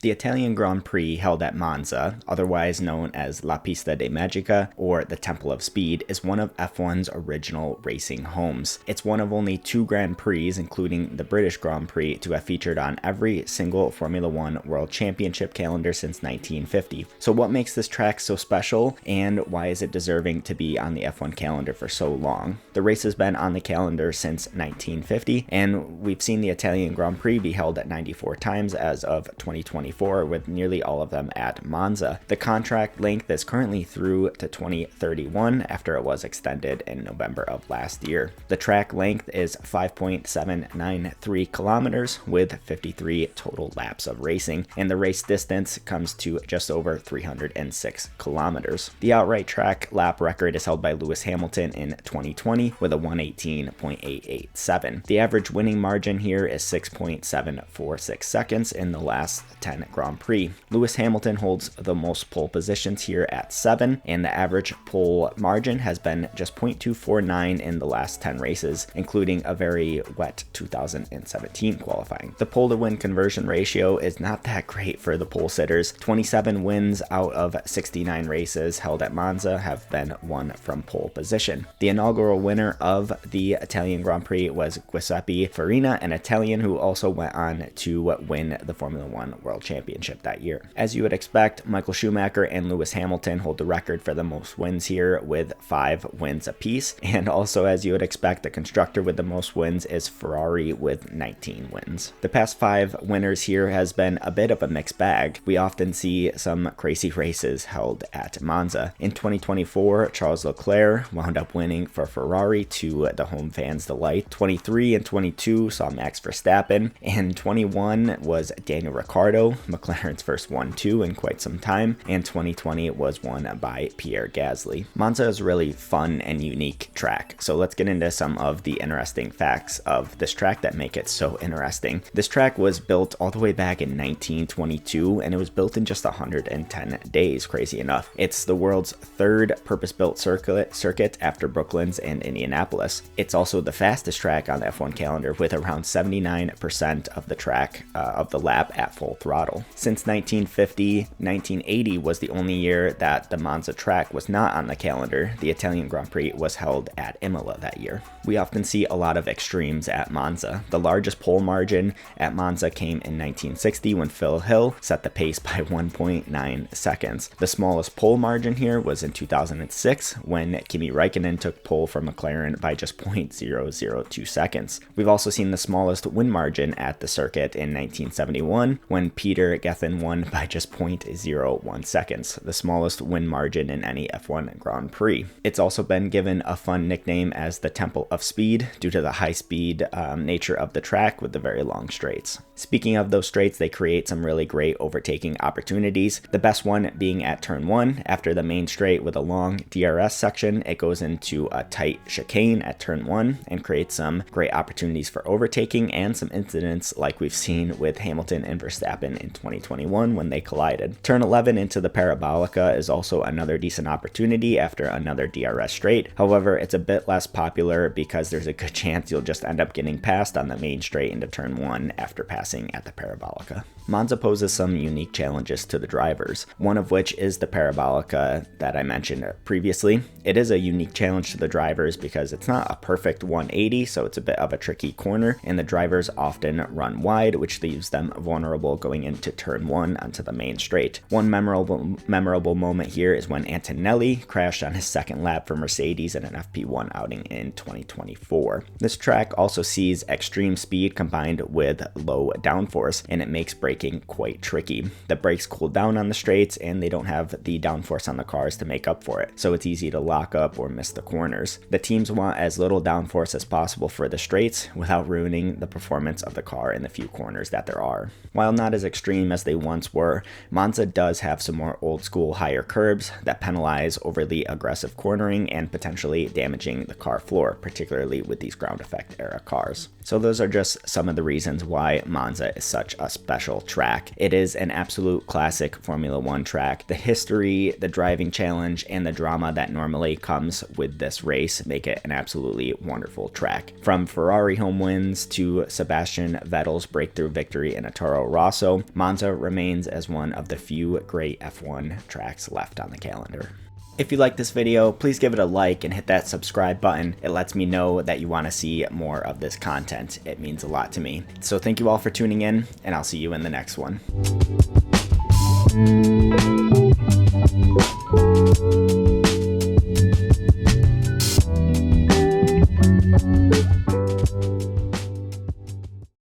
The Italian Grand Prix, held at Monza, otherwise known as La Pista de Magica or the Temple of Speed, is one of F1's original racing homes. It's one of only 2 Grand Prix, including the British Grand Prix, to have featured on every single Formula One World Championship calendar since 1950. So what makes this track so special, and why is it deserving to be on the F1 calendar for so long? The race has been on the calendar since 1950, and we've seen the Italian Grand Prix be held at 94 times as of 2024, with nearly all of them at Monza. The contract length is currently through to 2031 after it was extended in November of last year. The track length is 5.793 kilometers with 53 total laps of racing, and the race distance comes to just over 306 kilometers. The outright track lap record is held by Lewis Hamilton in 2020 with a 118.887. The average winning margin here is 6.746 seconds in the last 10 Grand Prix. Lewis Hamilton holds the most pole positions here at 7, and the average pole margin has been just 0.249 in the last 10 races, including a very wet 2017 qualifying. The pole to win conversion ratio is not that great for the pole sitters. 27 wins out of 69 races held at Monza have been won from pole position. The inaugural winner of the Italian Grand Prix was Giuseppe Farina, an Italian who also went on to win the Formula One World Championship that year. As you would expect, Michael Schumacher and Lewis Hamilton hold the record for the most wins here with 5 wins apiece, and also as you would expect, the constructor with the most wins is Ferrari with 19 wins. The past 5 winners here has been a bit of a mixed bag. We often see some crazy races held at Monza. In 2024, Charles Leclerc wound up winning for Ferrari to the home fans' delight. 23 and 22 saw Max Verstappen, and 21 was Daniel Ricciardo, McLaren's first 1-2 in quite some time, and 2020 was won by Pierre Gasly. Monza is a really fun and unique track, so let's get into some of the interesting facts of this track that make it so interesting. This track was built all the way back in 1922, and it was built in just 110 days, crazy enough. It's the world's 3rd purpose-built circuit after Brooklands and Indianapolis. It's also the fastest track on the F1 calendar, with around 79% of the track of the lap at full throttle. Since 1950, 1980 was the only year that the Monza track was not on the calendar. The Italian Grand Prix was held at Imola that year. We often see a lot of extremes at Monza. The largest pole margin at Monza came in 1960 when Phil Hill set the pace by 1.9 seconds. The smallest pole margin here was in 2006 when Kimi Räikkönen took pole from McLaren by just 0.002 seconds. We've also seen the smallest win margin at the circuit in 1971 when Peter Gethin won by just 0.01 seconds, the smallest win margin in any F1 Grand Prix. It's also been given a fun nickname as the Temple of Speed due to the high speed nature of the track with the very long straights. Speaking of those straights, they create some really great overtaking opportunities, the best one being at turn 1. After the main straight with a long DRS section, it goes into a tight chicane at turn 1 and creates some great opportunities for overtaking and some incidents like we've seen with Hamilton and Verstappen in 2021 when they collided. Turn 11 into the Parabolica is also another decent opportunity after another DRS straight. However, it's a bit less popular because there's a good chance you'll just end up getting passed on the main straight into turn 1 after passing at the Parabolica. Monza poses some unique challenges to the drivers, one of which is the Parabolica that I mentioned previously. It is a unique challenge to the drivers because it's not a perfect 180, so it's a bit of a tricky corner, and the drivers often run wide, which leaves them vulnerable going into turn 1 onto the main straight. One memorable moment here is when Antonelli crashed on his second lap for Mercedes in an FP1 outing in 2024. This track also sees extreme speed combined with low downforce, and it makes braking quite tricky. The brakes cool down on the straights, and they don't have the downforce on the cars to make up for it, so it's easy to lock up or miss the corners. The teams want as little downforce as possible for the straights without ruining the performance of the car in the few corners that there are. While not as extreme as they once were, Monza does have some more old school higher curbs that penalize overly aggressive cornering and potentially damaging the car floor, particularly with these ground effect era cars. So those are just some of the reasons why Monza is such a special track. It is an absolute classic Formula One track. The history, the driving challenge, and the drama that normally comes with this race make it an absolutely wonderful track. From Ferrari home wins to Sebastian Vettel's breakthrough victory in a Toro Rosso, Monza remains as one of the few great F1 tracks left on the calendar. If you like this video, please give it a like and hit that subscribe button. It lets me know that you want to see more of this content. It means a lot to me. So thank you all for tuning in, and I'll see you in the next one.